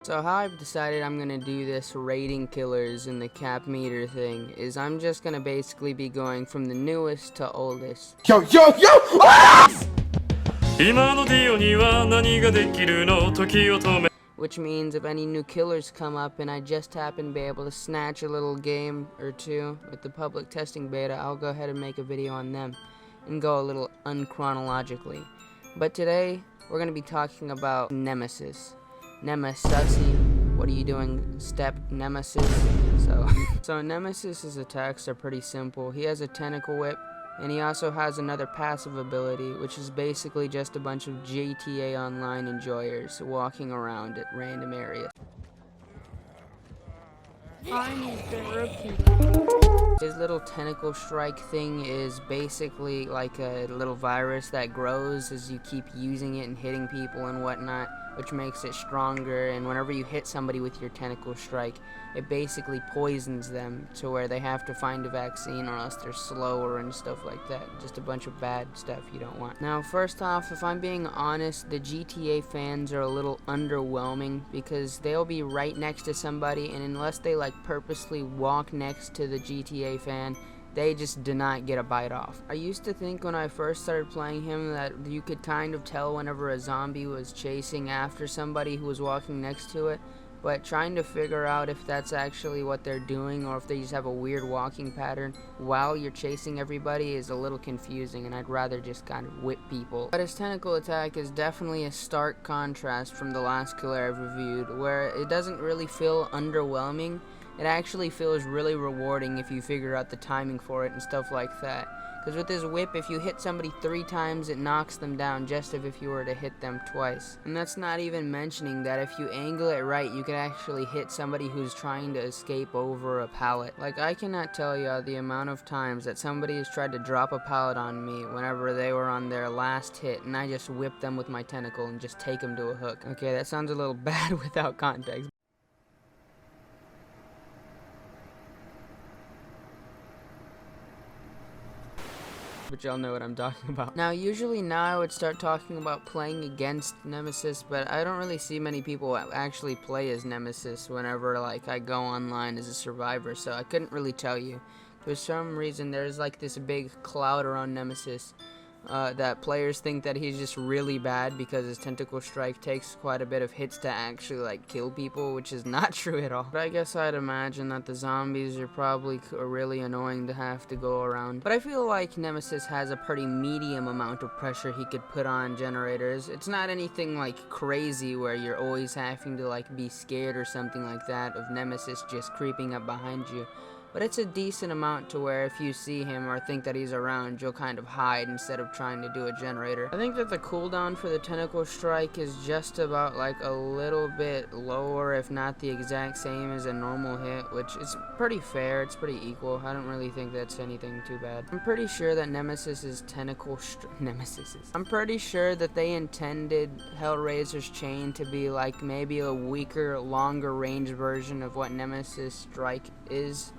So how I've decided I'm gonna do this rating killers in the cap meter thing is I'm just gonna basically be going from the newest to oldest. Yo! Ah! Which means if any new killers come up and I just happen to be able to snatch a little game or two with the public testing beta, I'll go ahead and make a video on them and go a little unchronologically. But today we're gonna be talking about Nemesis. Nemesis, what are you doing, step Nemesis? So Nemesis' attacks are pretty simple. He has a tentacle whip, and he also has another passive ability, which is basically just a bunch of GTA Online enjoyers walking around at random areas. I need therapy. His little tentacle strike thing is basically like a little virus that grows as you keep using it and hitting people and whatnot, which makes it stronger, and whenever you hit somebody with your tentacle strike, it basically poisons them to where they have to find a vaccine or else they're slower and stuff like that. Just a bunch of bad stuff you don't want. Now, first off, if I'm being honest, the GTA fans are a little underwhelming because they'll be right next to somebody, and unless they like purposely walk next to the GTA fan, they just do not get a bite off. I used to think when I first started playing him that you could kind of tell whenever a zombie was chasing after somebody who was walking next to it, but trying to figure out if that's actually what they're doing or if they just have a weird walking pattern while you're chasing everybody is a little confusing, and I'd rather just kind of whip people. But his tentacle attack is definitely a stark contrast from the last killer I've reviewed, where it doesn't really feel underwhelming. It actually feels really rewarding if you figure out the timing for it and stuff like that. Because with his whip, if you hit somebody 3 times, it knocks them down just as if you were to hit them twice. And that's not even mentioning that if you angle it right, you can actually hit somebody who's trying to escape over a pallet. Like, I cannot tell you the amount of times that somebody has tried to drop a pallet on me whenever they were on their last hit, and I just whip them with my tentacle and just take them to a hook. Okay, that sounds a little bad without context. But y'all know what I'm talking about. Now, usually now I would start talking about playing against Nemesis, but I don't really see many people actually play as Nemesis whenever like I go online as a survivor, so I couldn't really tell you. For some reason, there's like this big cloud around Nemesis that players think that he's just really bad because his tentacle strike takes quite a bit of hits to actually like kill people, which is not true at all. But I guess I'd imagine that the zombies are probably really annoying to have to go around. But I feel like Nemesis has a pretty medium amount of pressure he could put on generators. It's not anything like crazy where you're always having to like be scared or something like that of Nemesis just creeping up behind you. But it's a decent amount to where if you see him or think that he's around, you'll kind of hide instead of trying to do a generator. I think that the cooldown for the tentacle strike is just about like a little bit lower, if not the exact same as a normal hit, which is pretty fair. It's pretty equal. I don't really think that's anything too bad. I'm pretty sure that Nemesis's tentacle I'm pretty sure that they intended Hellraiser's chain to be like maybe a weaker, longer range version of what Nemesis strike is.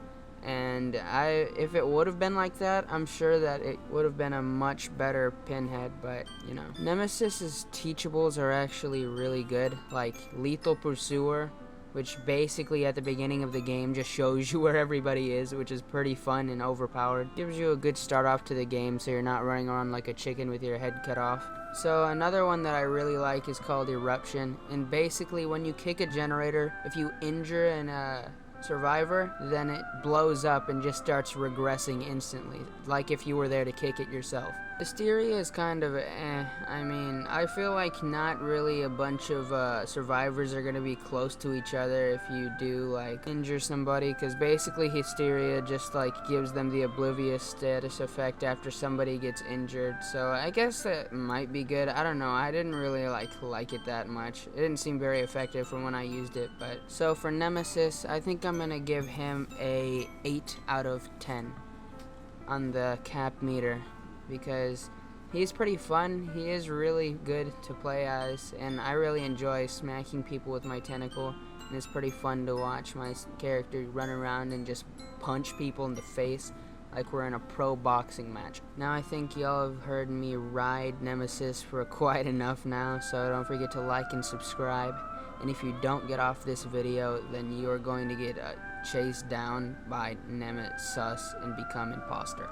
And if it would have been like that, I'm sure that it would have been a much better pinhead, but, you know. Nemesis's teachables are actually really good, like Lethal Pursuer, which basically at the beginning of the game just shows you where everybody is, which is pretty fun and overpowered. Gives you a good start off to the game so you're not running around like a chicken with your head cut off. So another one that I really like is called Eruption, and basically when you kick a generator, if you injure an survivor, then it blows up and just starts regressing instantly, like if you were there to kick it yourself. Hysteria is kind of I mean, I feel like not really a bunch of survivors are gonna be close to each other if you do like injure somebody, because basically Hysteria just like gives them the oblivious status effect after somebody gets injured. So I guess that might be good. I don't know, I didn't really like it that much. It didn't seem very effective from when I used it. But so for Nemesis, I think I'm gonna give him a 8 out of 10 on the cap meter, because he's pretty fun. He is really good to play as, and I really enjoy smacking people with my tentacle, and it's pretty fun to watch my character run around and just punch people in the face like we're in a pro boxing match. Now I think y'all have heard me ride Nemesis for quite enough now, so don't forget to like and subscribe. and if you don't get off this video, then you are going to get chased down by NEMISIS and become imposter.